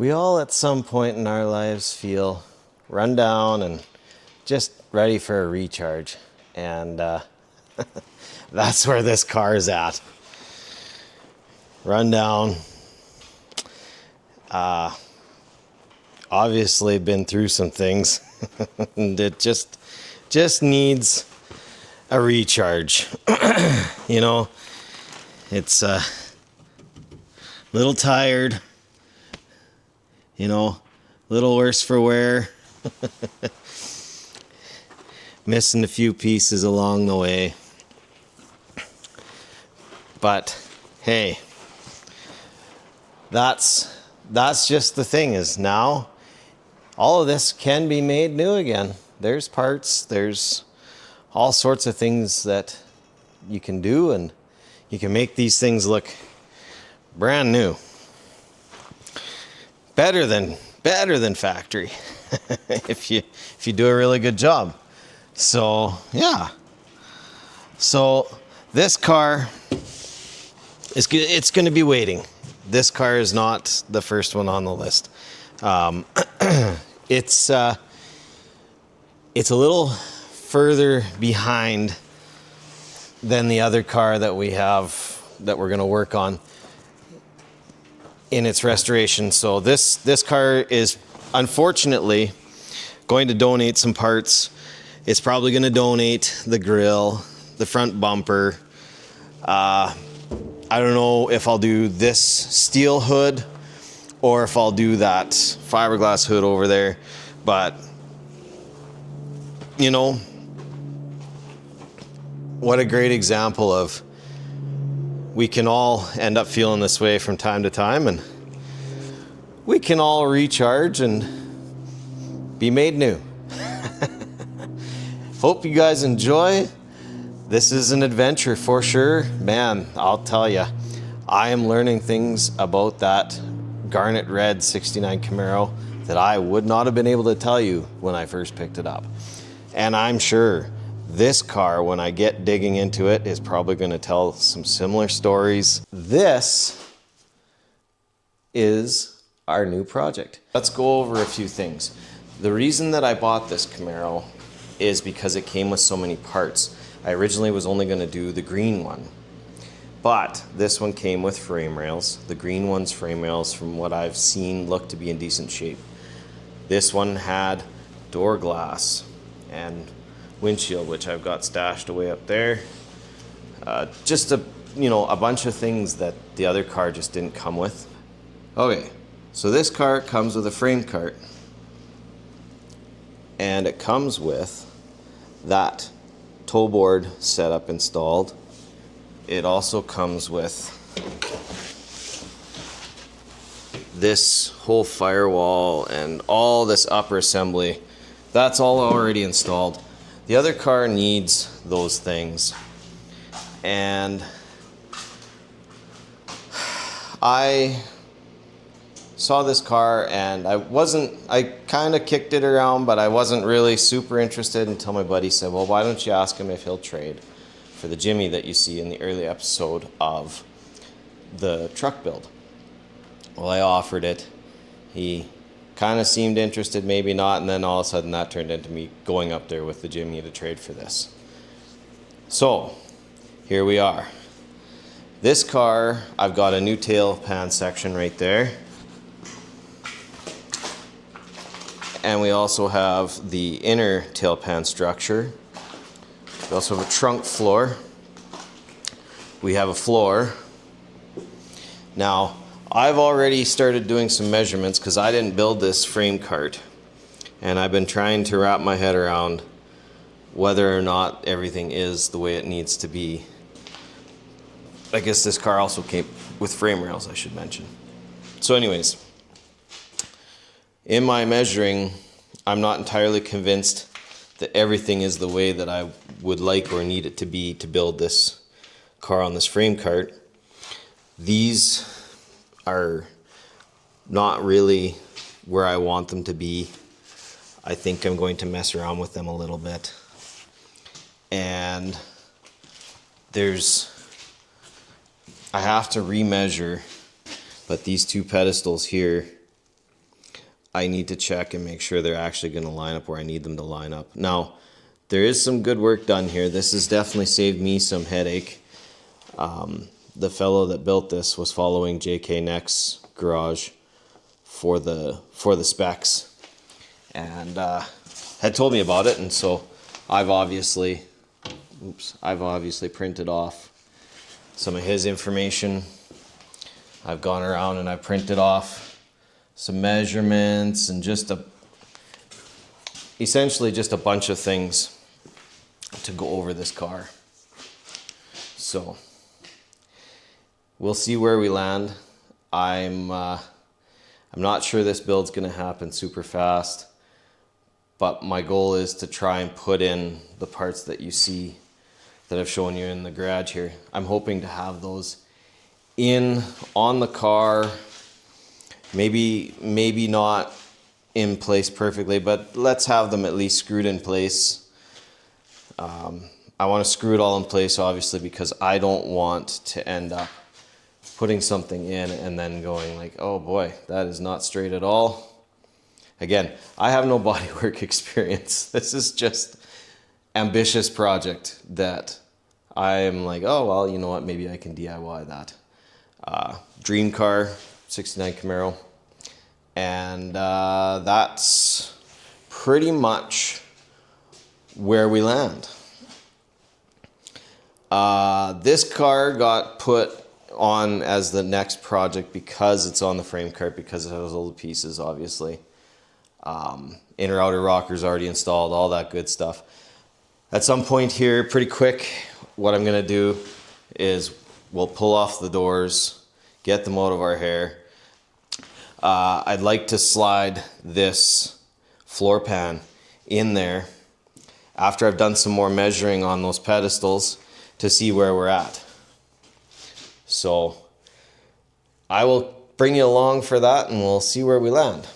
We all at some point in our lives feel run down and just ready for a recharge. And that's where this car is at. Run down. Obviously been through some things. And it just needs a recharge. You know, it's a little tired. You know, a little worse for wear. Missing a few pieces along the way. But hey, that's just the thing, is now all of this can be made new again. There's parts, there's all sorts of things that you can do, and you can make these things look brand new. Better than factory if you do a really good job. So yeah. So this car it's going to be waiting. This car is not the first one on the list. It's a little further behind than the other car that we have that we're going to work on in its restoration. So this car is unfortunately going to donate some parts. It's probably going to donate the grille, the front bumper. I don't know if I'll do this steel hood or if I'll do that fiberglass hood over there, but you know, what a great example of we can all end up feeling this way from time to time, and we can all recharge and be made new. Hope you guys enjoy. This is an adventure for sure. Man, I'll tell you, I am learning things about that garnet red 69 Camaro that I would not have been able to tell you when I first picked it up. And I'm sure this car, when I get digging into it, is probably going to tell some similar stories. This is our new project. Let's go over a few things. The reason that I bought this Camaro is because it came with so many parts. I originally was only going to do the green one, but this one came with frame rails. The green one's frame rails, from what I've seen, look to be in decent shape. This one had door glass and windshield, which I've got stashed away up there. Just a bunch of things that the other car just didn't come with. Okay, so this car comes with a frame cart, and it comes with that tow board setup installed. It also comes with this whole firewall and all this upper assembly. That's all already installed. The other car needs those things, and I saw this car and I kind of kicked it around, but I wasn't really super interested until my buddy said, well, why don't you ask him if he'll trade for the Jimmy that you see in the early episode of the truck build. Well, I offered it. He kind of seemed interested, maybe not, and then all of a sudden that turned into me going up there with the Jimmy to trade for this. So here we are. This car, I've got a new tail pan section right there, and we also have the inner tail pan structure. We also have a trunk floor. We have a floor. Now, I've already started doing some measurements because I didn't build this frame cart, and I've been trying to wrap my head around whether or not everything is the way it needs to be. I guess this car also came with frame rails, I should mention. So anyways, in my measuring, I'm not entirely convinced that everything is the way that I would like or need it to be to build this car on this frame cart. These are not really where I want them to be. I think I'm going to mess around with them a little bit. And I have to remeasure, but these two pedestals here I need to check and make sure they're actually going to line up where I need them to line up. Now, there is some good work done here. This has definitely saved me some headache. The fellow that built this was following J.K. Neck's garage for the specs, and had told me about it, and so I've obviously printed off some of his information. I've gone around and I printed off some measurements and essentially just a bunch of things to go over this car. So we'll see where we land. I'm not sure this build's gonna happen super fast, but my goal is to try and put in the parts that you see that I've shown you in the garage here. I'm hoping to have those on the car, maybe not in place perfectly, but let's have them at least screwed in place. I want to screw it all in place, obviously, because I don't want to end up putting something in and then going like, oh boy, that is not straight at all. Again, I have no bodywork experience. This is just ambitious project that I am like, oh, well, you know what, maybe I can DIY that. Dream car, 69 Camaro. And that's pretty much where we land. This car got put on as the next project because it's on the frame cart, because it has all the pieces, obviously. Inner outer rockers already installed, all that good stuff. At some point here, pretty quick, what I'm gonna do is we'll pull off the doors, get them out of our hair. I'd like to slide this floor pan in there after I've done some more measuring on those pedestals to see where we're at. So I will bring you along for that and we'll see where we land.